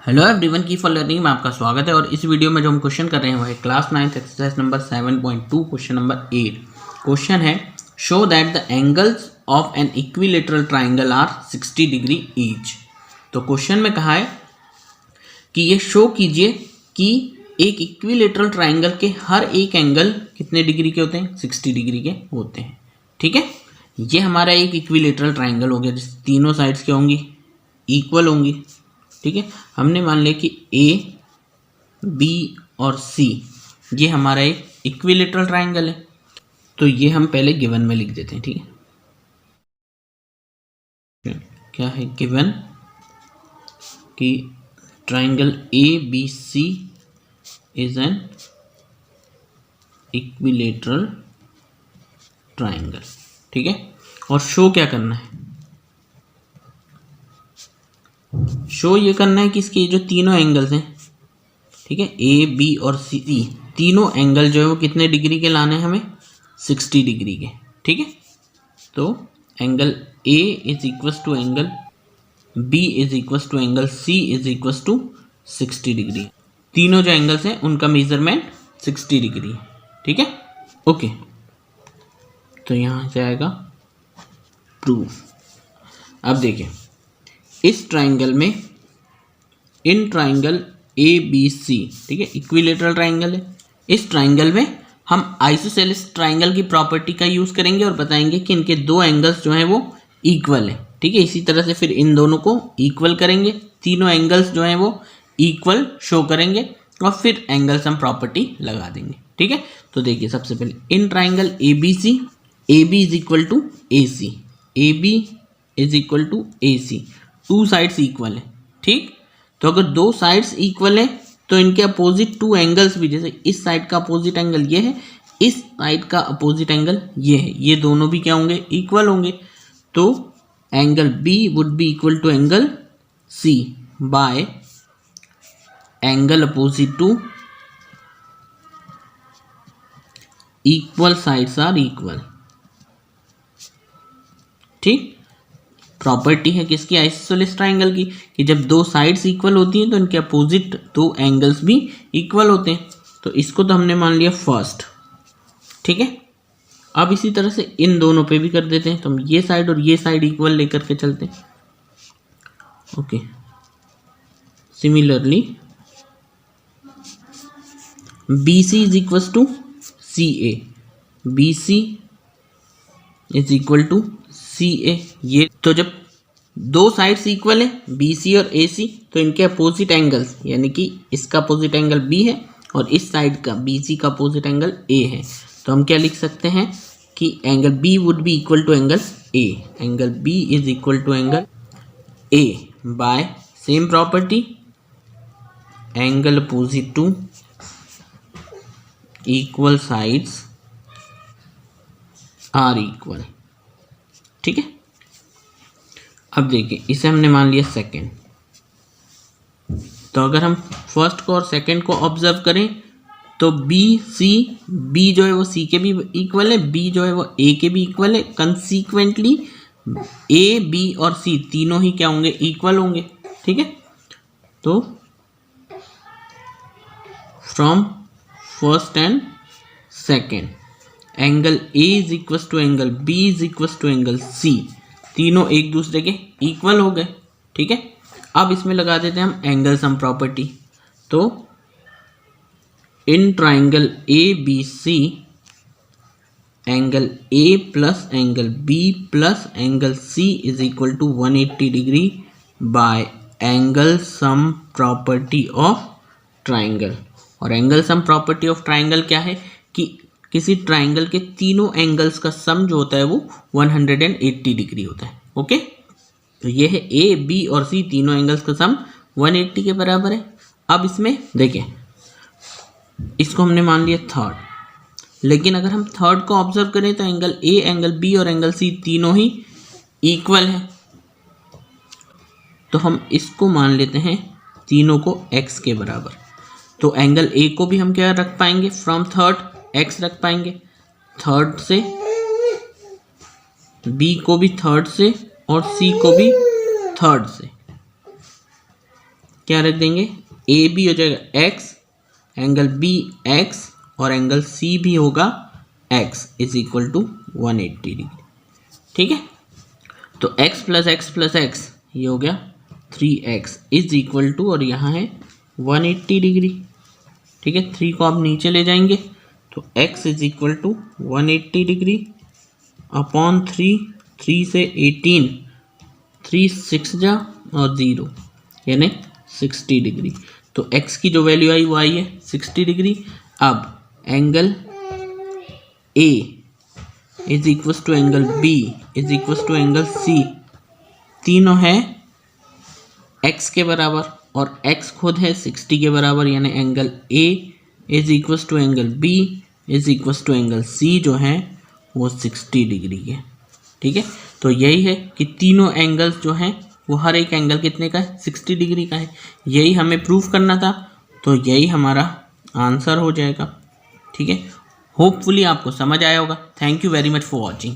Hello everyone की for learning में आपका स्वागत है। और इस वीडियो में जो हम क्वेश्चन कर रहे हैं वो है class 9 exercise number 7.2 question number 8। Question है show that the angles of an equilateral triangle are 60 degree each. तो क्वेश्चन में कहा है कि ये शो कीजिए कि एक इक्विलेटरल ट्राइंगल के हर एक एंगल कितने डिग्री के होते हैं, 60 डिग्री के होते हैं। ठीक है, ये हमारा एक इक्विलेटरल ट्राइंगल हो गया जिस तीनों साइड्स क्या होंगी, इक्वल होंगी। ठीक है, हमने मान लिया कि ए, बी और सी ये हमारा एक इक्विलेटरल ट्राइंगल है। तो ये हम पहले गिवन में लिख देते हैं। ठीक है, क्या है गिवन कि triangle A B C is an equilateral triangle. ठीक है, और शो क्या करना है, शो ये करना है कि इसके जो तीनों एंगल्स हैं, ठीक है, ए बी और सी, तीनों एंगल जो है वो कितने डिग्री के लाने हैं हमें, 60 डिग्री के। ठीक है, तो angle A is equals to angle B is equals to angle C is equals to 60 degree. तीनों जो एंगल्स हैं उनका मेजरमेंट 60 डिग्री है। ठीक है, ओके, तो यहाँ से आएगा प्रूफ। अब देखिए इस ट्राइंगल में, इन ट्राइंगल ए बी सी, ठीक है, इक्विलेटरल ट्राइंगल है। इस ट्राइंगल में हम आइसोसेलेस ट्राइंगल की प्रॉपर्टी का यूज करेंगे और बताएंगे कि इनके दो एंगल्स जो हैं वो इक्वल है। ठीक है, इसी तरह से फिर इन दोनों को इक्वल करेंगे, तीनों एंगल्स जो हैं वो इक्वल शो करेंगे और फिर एंगल सम प्रॉपर्टी लगा देंगे। ठीक है, तो देखिए सबसे पहले in triangle A B C, A B is equal to A C, A B is equal to A C, two sides equal है। ठीक, तो अगर दो साइड्स इक्वल है तो इनके अपोजिट टू एंगल्स भी, जैसे इस साइड का अपोजिट एंगल ये है, इस साइड का अपोजिट एंगल ये है, ये दोनों भी क्या होंगे, इक्वल होंगे। तो angle B would be equal to angle C by angle opposite to equal sides are equal. ठीक, प्रॉपर्टी है किसकी, आइसोसेलेस ट्राइंगल की, कि जब दो साइड्स इक्वल होती हैं तो इनके अपोजिट दो एंगल्स भी इक्वल होते हैं। तो इसको तो हमने मान लिया फर्स्ट। ठीक है, अब इसी तरह से इन दोनों पे भी कर देते हैं। तो हम ये साइड और ये साइड इक्वल लेकर के चलते हैं। Okay, similarly B C is equal to C A, B C is equal to C A. ये तो जब दो साइड्स इक्वल है बी सी और ए सी, तो इनके अपोजिट एंगल्स, यानी कि इसका अपोजिट एंगल बी है और इस साइड का बी सी का अपोजिट एंगल ए है। तो हम क्या लिख सकते हैं कि angle B would be equal to angle A, angle B is equal to angle A by same property angle opposite to equal sides are equal. ठीक है, अब देखिए इसे हमने मान लिया सेकंड। तो अगर हम फर्स्ट को और सेकंड को ऑब्जर्व करें तो बी सी, बी जो है वो सी के भी इक्वल है, बी जो है वो ए के भी इक्वल है। कंसीक्वेंटली ए बी और सी तीनों ही क्या होंगे, इक्वल होंगे। ठीक है, तो from first and second angle A is equal to angle B is equal to angle C, तीनों एक दूसरे के इक्वल हो गए। ठीक है, अब इसमें लगा देते हैं हम एंगल सम प्रॉपर्टी। तो in triangle A B C angle A plus angle B plus angle C is equal to 180 degree by angle sum property of triangle. और angle sum property of triangle क्या है कि किसी triangle के तीनों angles का सम जो होता है वो 180 डिग्री होता है। ओके, तो ये है ए बी और सी, तीनों एंगल्स का सम 180 के बराबर है। अब इसमें देखिए इसको हमने मान लिया थर्ड, लेकिन अगर हम थर्ड को ऑब्जर्व करें तो एंगल ए, एंगल बी और एंगल सी तीनों ही इक्वल है। तो हम इसको मान लेते हैं तीनों को x के बराबर। तो एंगल ए को भी हम क्या रख पाएंगे, फ्रॉम थर्ड x रख पाएंगे, थर्ड से बी को भी थर्ड से और सी को भी थर्ड से। क्या रख देंगे, ए बी हो जाएगा एक्स, एंगल बी एक्स और एंगल सी भी होगा X is equal to 180 degree. ठीक है, तो x प्लस एक्स ये हो गया 3x इज इक्वल टू, और यहाँ है 180 डिग्री। ठीक है, 3 को आप नीचे ले जाएंगे तो x is equal to 180 degree upon 3 से 18, 3 6 जा और 0 यानी 60 डिग्री। तो x की जो वैल्यू आई वो आई है 60 डिग्री। अब angle A is equal to angle B is equal to angle C, तीनों है x के बराबर और x खुद है 60 के बराबर, यानी angle A is equal to angle B is equal to angle C जो है वो 60 डिग्री के। ठीक है, तो यही है कि तीनों एंगल्स जो हैं वो हर एक एंगल कितने का है, 60 डिग्री का है। यही हमें प्रूफ करना था, तो यही हमारा आंसर हो जाएगा। ठीक है, होपफुली आपको समझ आया होगा। Thank you very much for watching.